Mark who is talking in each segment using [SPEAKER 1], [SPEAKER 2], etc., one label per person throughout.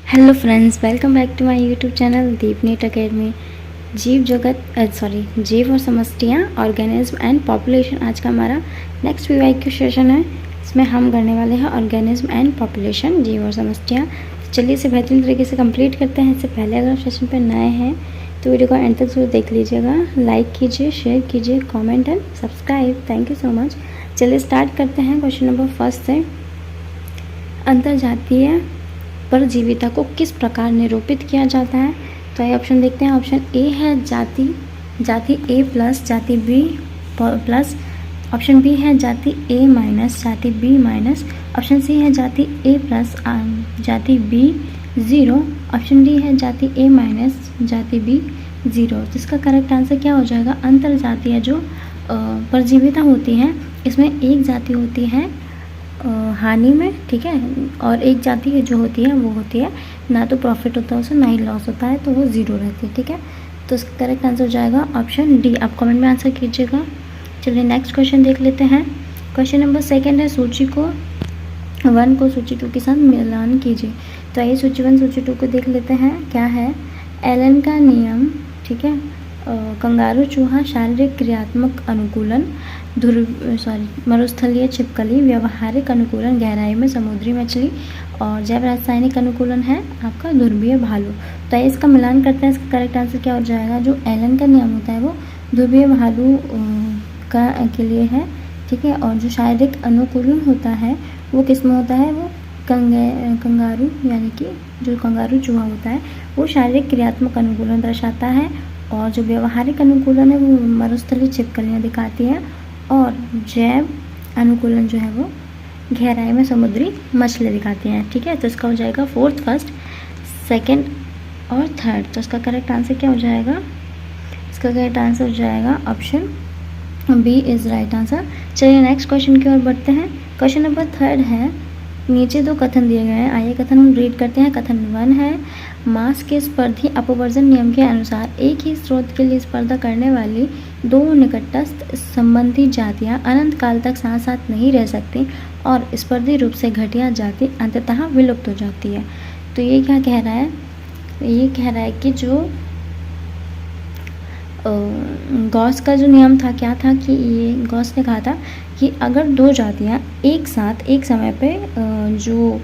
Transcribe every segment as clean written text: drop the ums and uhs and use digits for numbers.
[SPEAKER 1] Hello friends, welcome back to my YouTube channel दीपनीट academy. जीव और समष्टियाँ, ऑर्गेनिज्म एंड पॉपुलेशन आज का हमारा नेक्स्ट पीवाईक्यू सेशन है। इसमें हम करने वाले हैं ऑर्गेनिज्म एंड पॉपुलेशन, जीव और समष्टियाँ। चलिए इसे बेहतरीन तरीके से कंप्लीट करते हैं। इससे पहले अगर सेशन पर नए हैं तो वीडियो को एंड तक जरूर देख लीजिएगा। लाइक कीजिए, शेयर कीजिए, comment and subscribe. Thank you so much. चलिए स्टार्ट करते हैं क्वेश्चन नंबर फर्स्ट से। अंतर्जातीय परजीविता को किस प्रकार निरूपित किया जाता है? तो ये ऑप्शन देखते हैं। ऑप्शन ए है जाति ए प्लस जाति बी प्लस। ऑप्शन बी है जाति ए माइनस जाति बी माइनस। ऑप्शन सी है जाति ए प्लस जाति बी ज़ीरो। ऑप्शन डी है जाति ए माइनस जाति बी ज़ीरो। तो इसका करेक्ट आंसर क्या हो जाएगा? अंतर्जातीय जो परजीविता होती हैं, इसमें एक जाति होती है हानि में, ठीक है, और एक जाति जो होती है वो होती है ना तो प्रॉफिट होता है उसे, ना ही लॉस होता है, तो वो ज़ीरो रहती है, ठीक है। तो इसका करेक्ट आंसर हो जाएगा ऑप्शन डी। आप कमेंट में आंसर कीजिएगा। चलिए नेक्स्ट क्वेश्चन देख लेते हैं। क्वेश्चन नंबर सेकंड है, सूची को 1 को सूची 2 के साथ मिलान कीजिए। तो आइए सूची 1 सूची 2 को देख लेते हैं। क्या है? एलन का नियम, ठीक है, कंगारू चूहा, शारीरिक क्रियात्मक अनुकूलन, मरुस्थलीय छिपकली, व्यवहारिक अनुकूलन, गहराई में समुद्री मछली, और जैव रासायनिक अनुकूलन है आपका ध्रुवीय भालू। तो इसका मिलान करते हैं। इसका करेक्ट आंसर क्या हो जाएगा? जो एलन का नियम होता है वो ध्रुवीय भालू के लिए है, ठीक है। और जो शारीरिक अनुकूलन होता है वो किस में होता है? वो कंगारू, यानी कि जो कंगारू चूहा होता है वो शारीरिक क्रियात्मक अनुकूलन दर्शाता है। और जो व्यवहारिक अनुकूलन है वो मरुस्थलीय छिपकलियाँ दिखाती है। और जैव अनुकूलन जो है वो गहराई में समुद्री मछली दिखाती हैं, ठीक है। तो इसका हो जाएगा फोर्थ, फर्स्ट, सेकंड और थर्ड। तो इसका करेक्ट आंसर क्या हो जाएगा? इसका करेक्ट आंसर हो जाएगा option B is right answer. चलिए नेक्स्ट क्वेश्चन की ओर बढ़ते हैं। क्वेश्चन नंबर थर्ड है, नीचे 2 कथन दिए गए हैं। आइए कथन हम रीड करते हैं। कथन 1 है, मास के स्पर्धी अपवर्जन नियम के अनुसार एक ही स्रोत के लिए स्पर्धा करने वाली 2 निकटस्थ संबंधी जातियां अनंत काल तक साथ साथ नहीं रह सकती और स्पर्धी रूप से घटिया जाति अंततः विलुप्त हो जाती है। तो ये क्या कह रहा है? ये कह रहा है कि जो गॉस का जो नियम था, क्या था कि ये गॉस ने कहा था कि अगर 2 जातियां एक साथ एक समय पे जो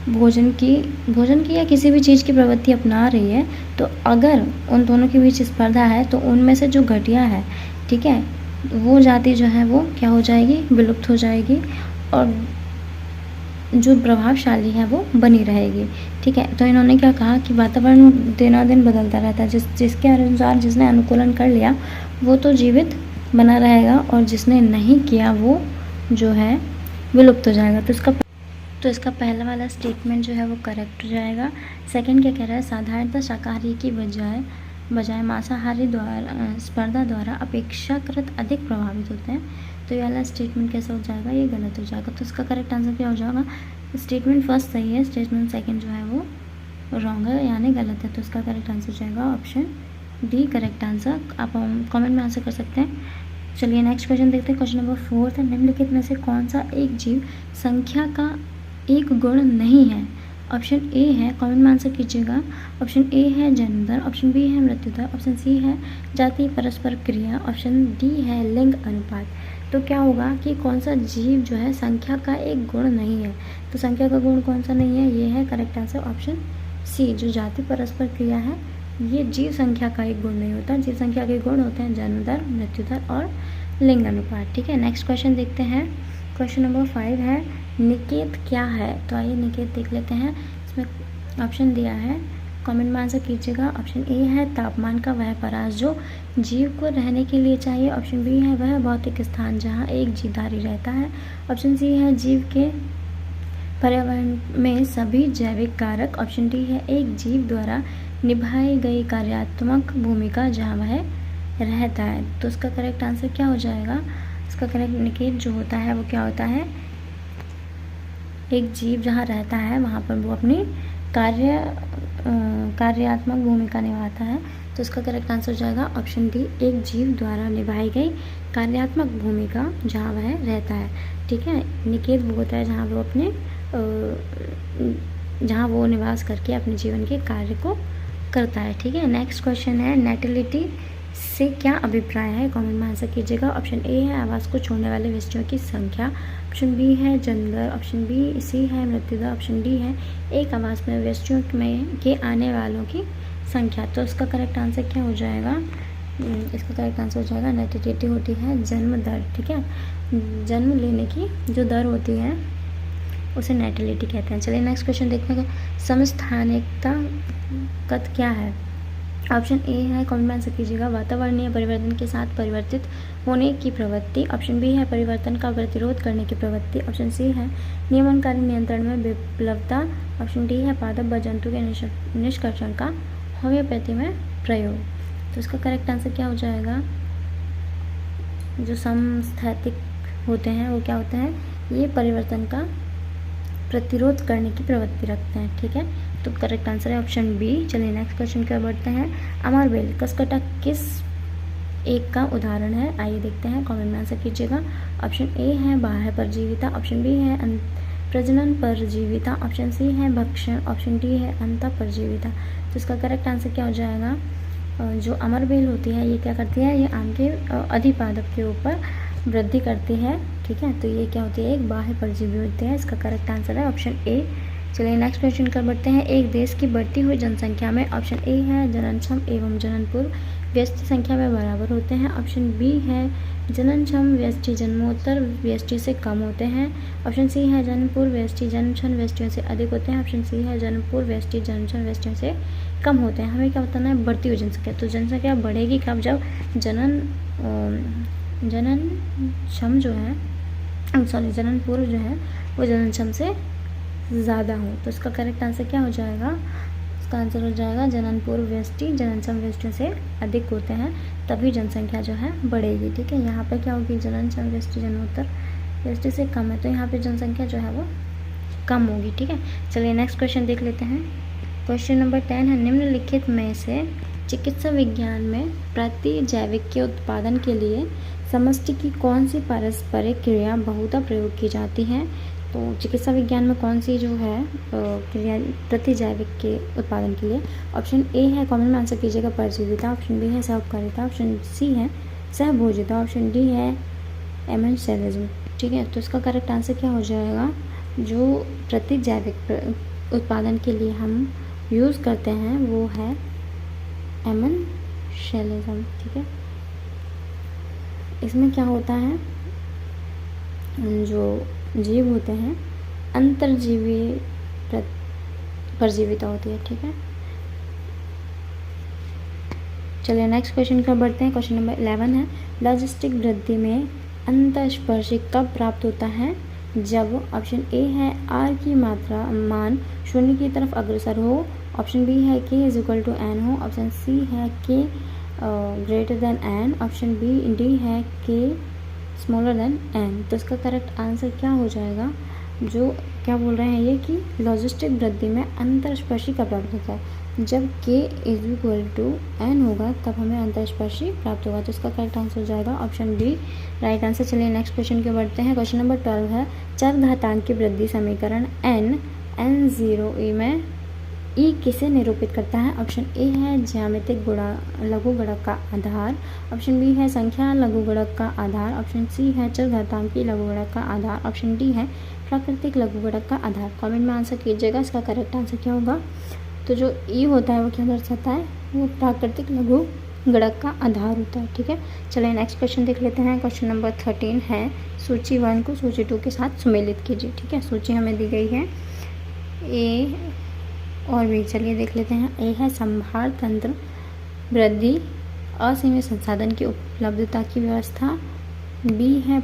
[SPEAKER 1] भोजन की या किसी भी चीज़ की प्रवृत्ति अपना रही है, तो अगर उन दोनों के बीच स्पर्धा है तो उनमें से जो घटिया है, ठीक है, वो जाति जो है वो क्या हो जाएगी? विलुप्त हो जाएगी, और जो प्रभावशाली है वो बनी रहेगी, ठीक है। तो इन्होंने क्या कहा कि वातावरण दिनादिन बदलता रहता है, जिसके अनुसार जिसने अनुकूलन कर लिया वो तो जीवित बना रहेगा, और जिसने नहीं किया वो जो है विलुप्त हो जाएगा। तो इसका पहला वाला स्टेटमेंट जो है वो करेक्ट हो जाएगा। सेकंड क्या कह रहा है? साधारणतः शाकाहारी की बजाय मांसाहारी द्वारा स्पर्धा द्वारा अपेक्षाकृत अधिक प्रभावित होते हैं। तो ये वाला स्टेटमेंट कैसा हो जाएगा? ये गलत हो जाएगा। तो इसका करेक्ट आंसर क्या हो जाएगा? स्टेटमेंट फर्स्ट सही है, स्टेटमेंट सेकंड जो है वो रॉन्ग है, यानी गलत है। तो इसका करेक्ट आंसर हो जाएगा ऑप्शन डी करेक्ट आंसर। आप कमेंट में आंसर कर सकते हैं। चलिए नेक्स्ट क्वेश्चन देखते हैं। क्वेश्चन नंबर 4 है, निम्नलिखित में से कौन सा एक जीव संख्या का एक गुण नहीं है? ऑप्शन ए है, कमेंट में आंसर कीजिएगा। ऑप्शन ए है जन्म दर, ऑप्शन बी है मृत्यु दर, ऑप्शन सी है जाति परस्पर क्रिया, ऑप्शन डी है लिंग अनुपात। तो क्या होगा कि कौन सा जीव जो है संख्या का एक गुण नहीं है? तो संख्या का गुण कौन सा नहीं है? ये है करेक्ट आंसर ऑप्शन सी, जो जाति परस्पर क्रिया है ये जीव संख्या का एक गुण नहीं होता। जीव संख्या के गुण होते हैं जन्म दर, मृत्यु दर और लिंग अनुपात, ठीक है। नेक्स्ट क्वेश्चन देखते हैं। क्वेश्चन नंबर 5 है, निकेत क्या है? तो आइए निकेत देख लेते हैं। इसमें ऑप्शन दिया है, कमेंट में आंसर कीजिएगा। ऑप्शन ए है तापमान का वह परास जो जीव को रहने के लिए चाहिए। ऑप्शन बी है वह भौतिक स्थान जहां एक जीवधारी रहता है। ऑप्शन सी है जीव के पर्यावरण में सभी जैविक कारक। ऑप्शन डी है एक जीव द्वारा निभाई गई कार्यात्मक भूमिका जहाँ वह रहता है। तो इसका करेक्ट आंसर क्या हो जाएगा? इसका करेक्ट निकेत जो होता है वो क्या होता है? एक जीव जहाँ रहता है वहाँ पर वो अपनी कार्यात्मक भूमिका निभाता है। तो इसका करेक्ट आंसर हो जाएगा ऑप्शन डी, एक जीव द्वारा निभाई गई कार्यात्मक भूमिका जहाँ वह रहता है, ठीक है। निकेत वो होता है जहाँ वो अपने जहाँ वो निवास करके अपने जीवन के कार्य को करता है। ठीक है, नेक्स्ट क्वेश्चन है नेटिलिटी से क्या अभिप्राय है, कमेंट में आंसर कीजिएगा। ऑप्शन ए है आवास को छोड़ने वाले व्यक्तियों की संख्या, ऑप्शन बी है जन्मदर, ऑप्शन बी सी है मृत्यु दर, ऑप्शन डी है एक आवास में व्यक्तियों में के आने वालों की संख्या। तो इसका करेक्ट आंसर क्या हो जाएगा, इसका करेक्ट आंसर हो जाएगा नेटिलिटी होती है जन्म दर। ठीक है, जन्म लेने की जो दर होती है उसे नेटिलिटी कहते हैं। चलिए नेक्स्ट क्वेश्चन देखते हैं, समस्थानिकता कद क्या है। ऑप्शन ए है, कमेंट में आंसर कीजिएगा, वातावरणीय परिवर्तन के साथ परिवर्तित होने की प्रवृत्ति, ऑप्शन बी है परिवर्तन का प्रतिरोध करने की प्रवृत्ति, ऑप्शन सी है नियमनकारी नियंत्रण में विप्लवता, ऑप्शन डी है पादप व जंतु के निष्कर्षण का होम्योपैथी में प्रयोग। तो इसका करेक्ट आंसर क्या हो जाएगा, जो समस्थैतिक होते हैं वो क्या होते हैं, ये परिवर्तन का प्रतिरोध करने की प्रवृत्ति रखते हैं। ठीक है, तो करेक्ट आंसर है ऑप्शन बी। चलिए नेक्स्ट क्वेश्चन की ओर बढ़ते हैं, अमरबेल कसकटा किस एक का उदाहरण है, आइए देखते हैं, कमेंट में आंसर कीजिएगा। ऑप्शन ए है बाह्य परजीविता, ऑप्शन बी है प्रजनन परजीविता, ऑप्शन सी है भक्षण, ऑप्शन डी है अंतः परजीविता। तो इसका करेक्ट आंसर क्या हो जाएगा, जो अमरबेल होती है ये क्या करती है, ये आम के अधिपादप के ऊपर वृद्धि करती है। ठीक है, तो ये क्या होती है, एक बाह्य परजीवी होती है। इसका करेक्ट आंसर है ऑप्शन ए। चलिए नेक्स्ट क्वेश्चन कर बढ़ते हैं, एक देश की बढ़ती हुई जनसंख्या में, ऑप्शन ए है जननक्षम एवं जननपूर्व व्यष्टि संख्या में बराबर होते हैं, ऑप्शन बी है जननक्षम व्यष्टि जन्मोत्तर व्यष्टि से कम होते हैं, ऑप्शन सी है जन्मपूर्व व्यष्टि जन्मक्षम व्यष्टियों से अधिक होते हैं, ऑप्शन सी है जन्मपूर्व व्यष्टि जन्मक्षम व्यष्टियों से कम होते हैं। हमें क्या बताना है, बढ़ती हुई जनसंख्या। तो जनसंख्या बढ़ेगी कब, जब जननक्षम जो है जननपूर्व जो है वो जननक्षम से ज़्यादा हो। तो इसका करेक्ट आंसर क्या हो जाएगा, इसका आंसर हो जाएगा जननपूर्व व्यष्टि जननक्षम व्यष्टियों से अधिक होते हैं, तभी जनसंख्या जो है बढ़ेगी। ठीक है, यहाँ पे क्या होगी, जननक्षम व्यष्टि जनोत्तर व्यष्टि से कम है, तो यहाँ पे जनसंख्या जो है वो कम होगी। ठीक है, चलिए नेक्स्ट क्वेश्चन देख लेते हैं। क्वेश्चन नंबर 10 है, निम्नलिखित में से चिकित्सा विज्ञान में प्रतिजैविक के उत्पादन के लिए समष्टि की कौन सी पारस्परिक क्रिया बहुधा प्रयोग की जाती है। तो चिकित्सा विज्ञान में कौन सी जो है क्रिया प्रतिजैविक के उत्पादन के लिए, ऑप्शन ए है, कमेंट में आंसर कीजिएगा, परजीविता, ऑप्शन बी है सहउपकारिता, ऑप्शन सी है सहभोजिता, ऑप्शन डी है एमेंसेलिज्म। ठीक है, तो इसका करेक्ट आंसर क्या हो जाएगा, जो प्रतिजैविक उत्पादन के लिए हम यूज़ करते हैं वो है एमेंसेलिज्म। ठीक है, इसमें क्या होता है, जो जीव होते हैं अंतर्जीवी परजीविता होती है। ठीक है, चलिए नेक्स्ट क्वेश्चन पर बढ़ते हैं। क्वेश्चन नंबर 11 है, लॉजिस्टिक वृद्धि में अंतःस्पर्शी कब प्राप्त होता है, जब ऑप्शन ए है आर की मात्रा मान शून्य की तरफ अग्रसर हो, ऑप्शन बी है के इज इक्वल टू एन हो, ऑप्शन सी है के greater than N, option B D है के स्मॉलर देन एन। तो इसका करेक्ट आंसर क्या हो जाएगा, जो क्या बोल रहे हैं ये कि लॉजिस्टिक वृद्धि में अंतःस्पर्शी कब प्राप्त होता है, जब के इज इक्वल टू एन होगा तब हमें अंतःस्पर्शी प्राप्त होगा। तो इसका करेक्ट आंसर हो जाएगा ऑप्शन बी राइट आंसर। चलिए नेक्स्ट क्वेश्चन की बढ़ते हैं। क्वेश्चन नंबर 12 है, चरघातांक की वृद्धि समीकरण n0 में ई किसे निरूपित करता है, ऑप्शन ए है ज्यामितिक लघु गुणक का आधार, ऑप्शन बी है संख्या लघु गुणक का आधार, ऑप्शन सी है चरघातांकी लघु गुणक का आधार, ऑप्शन डी है प्राकृतिक लघु गुणक का आधार। कमेंट में आंसर कीजिएगा, इसका करेक्ट आंसर क्या होगा। तो जो ई होता है वो क्या दर्शाता है, वो प्राकृतिक लघु गुणक का आधार होता है। ठीक है, चलिए नेक्स्ट क्वेश्चन देख लेते हैं। क्वेश्चन नंबर 13 है, सूची 1 को सूची 2 के साथ सुमेलित कीजिए। ठीक है, सूची हमें दी गई है ए और भी, चलिए देख लेते हैं। ए है संभार तंत्र वृद्धि असीमित संसाधन की उपलब्धता की व्यवस्था, बी है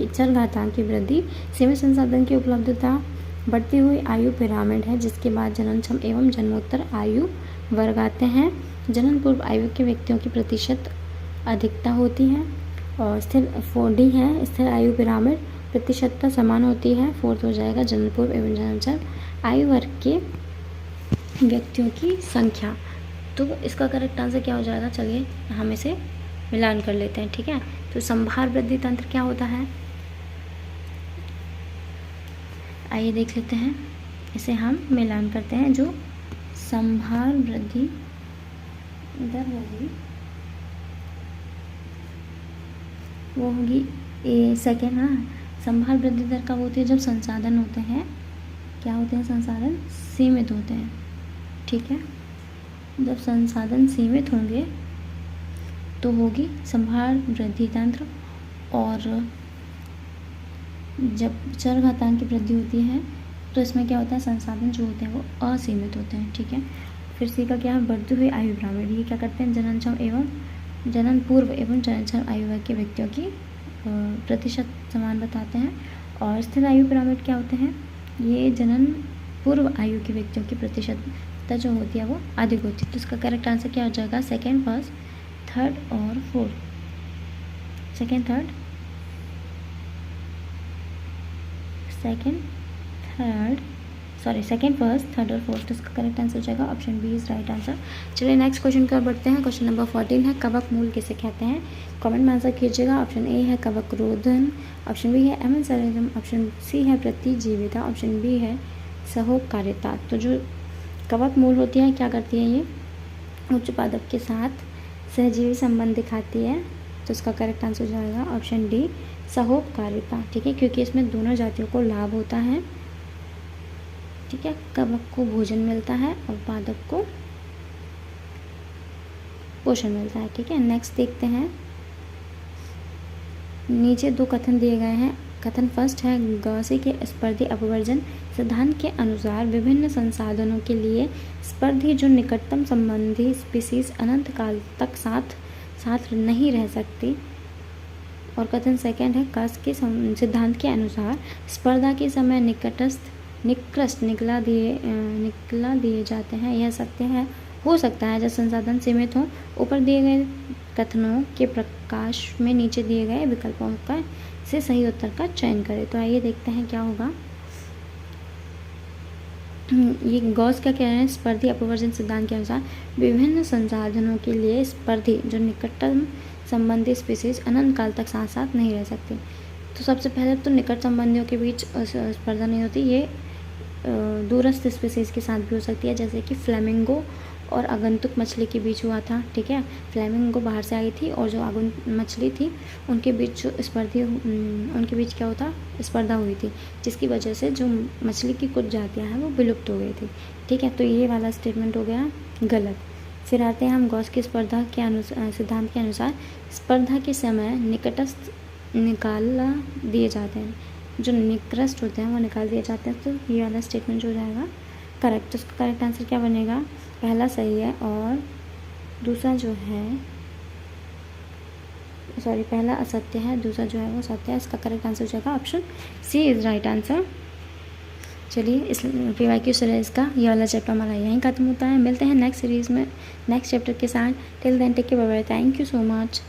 [SPEAKER 1] चरघातांकी वृद्धि सीमित संसाधन की उपलब्धता, बढ़ती हुई आयु पिरामिड है जिसके बाद जननक्षम एवं जन्मोत्तर आयु वर्ग आते हैं, जनन पूर्व आयु के व्यक्तियों की प्रतिशत अधिकता होती है, और स्थिर 4D है स्थिर आयु पिरामिड प्रतिशतता समान होती है। फोर्थ हो जाएगा जनन पूर्व एवं जननक्षम आयु वर्ग के व्यक्तियों की संख्या। तो इसका करेक्ट आंसर क्या हो जाएगा, चलिए हम इसे मिलान कर लेते हैं। ठीक है, तो संभार वृद्धि तंत्र क्या होता है, आइए देख लेते हैं, इसे हम मिलान करते हैं। जो संभार वृद्धि दर होगी वो होगी सेकेंड ना। संभार वृद्धि दर कब होती है? जब संसाधन होते हैं, क्या होते हैं? संसाधन सीमित होते हैं, ठीक है। जब संसाधन सीमित होंगे तो होगी संभार वृद्धि तंत्र, और जब चरघातांक की वृद्धि होती है तो इसमें क्या होता है? संसाधन जो होते हैं वो असीमित होते हैं, ठीक है। फिर सी का क्या है? बढ़ती हुई आयु पिरामिड। ये क्या करते हैं? जननक्षम एवं जनन पूर्व एवं जननक्षम आयु वर्ग के व्यक्तियों की प्रतिशत समान बताते हैं। और स्थिर आयु पिरामिड क्या होते हैं? ये जनन पूर्व आयु के व्यक्तियों की प्रतिशतता जो होती है वो अधिक होती है। तो इसका करेक्ट आंसर क्या हो जाएगा? सेकेंड, फर्स्ट, थर्ड और fourth. Second, third, second, first, third और फोर्थ। इसका करेक्ट आंसर हो जाएगा option B is right answer. चलिए नेक्स्ट क्वेश्चन की ओर बढ़ते हैं। क्वेश्चन नंबर 14 है, कवक मूल किसे कहते हैं? कमेंट में आंसर कीजिएगा। ऑप्शन ए है कवक रोधन, ऑप्शन बी है एमेंसलिज्म, ऑप्शन सी है प्रतिजीविता, ऑप्शन बी है सहोकारिता। तो जो कवक मूल होती है क्या करती है? ये उच्च पादप के साथ सहजीवी संबंध दिखाती है। तो इसका करेक्ट आंसर हो जाएगा ऑप्शन डी सहोपकारिता, ठीक है, क्योंकि इसमें दोनों जातियों को लाभ होता है, ठीक है। कवक को भोजन मिलता है और पादप को पोषण मिलता है, ठीक है। नेक्स्ट देखते हैं, नीचे दो कथन दिए गए हैं। कथन फर्स्ट है, गॉसी के स्पर्धी अपवर्जन सिद्धांत के अनुसार विभिन्न संसाधनों के लिए स्पर्धी जो निकटतम संबंधी स्पीसीज अनंत काल तक साथ नहीं रह सकती। और कथन सेकंड है, कस के सिद्धांत के अनुसार स्पर्धा के समय निकृष्ट निकला दिए जाते हैं। यह सत्य है, हो सकता है जब संसाधन सीमित हो। ऊपर दिए गए कथनों के प्रकाश में नीचे दिए गए विकल्पों का से सही उत्तर का चयन करें। तो आइए देखते हैं क्या होगा। ये गॉस क्या कह रहे हैं? स्पर्धी अपवर्जन सिद्धांत के अनुसार विभिन्न संसाधनों के लिए स्पर्धी जो निकटतम संबंधी स्पीसीज अनंत काल तक साथ नहीं रह सकती। तो सबसे पहले तो निकट संबंधियों के बीच स्पर्धा नहीं होती, ये दूरस्थ स्पीसीज के साथ भी हो सकती है, जैसे कि फ्लेमिंगो और आगंतुक मछली के बीच हुआ था, ठीक है। फ्लेमिंगो बाहर से आई थी और जो आगंतुक मछली थी उनके बीच उनके बीच क्या होता? स्पर्धा हुई थी, जिसकी वजह से जो मछली की कुछ जातियाँ हैं वो विलुप्त हो गई थी, ठीक है। तो ये वाला स्टेटमेंट हो गया गलत। फिर आते हैं हम गॉस की स्पर्धा के सिद्धांत के अनुसार स्पर्धा के समय निकटस्थ निकाला दिए जाते हैं, जो निकृष्ट होते हैं वो निकाल दिए जाते हैं। तो ये वाला स्टेटमेंट हो जाएगा करेक्ट। तो उसका करेक्ट आंसर क्या बनेगा? पहला सही है और दूसरा जो है पहला असत्य है, दूसरा जो है वो सत्य है। इसका करेक्ट आंसर हो जाएगा option C is right answer. चलिए इस PYQ सीरीज़ का ये वाला चैप्टर हमारा यहीं खत्म होता है। मिलते हैं नेक्स्ट सीरीज़ में नेक्स्ट चैप्टर के साथ। Till then take care, bye bye, thank you so much.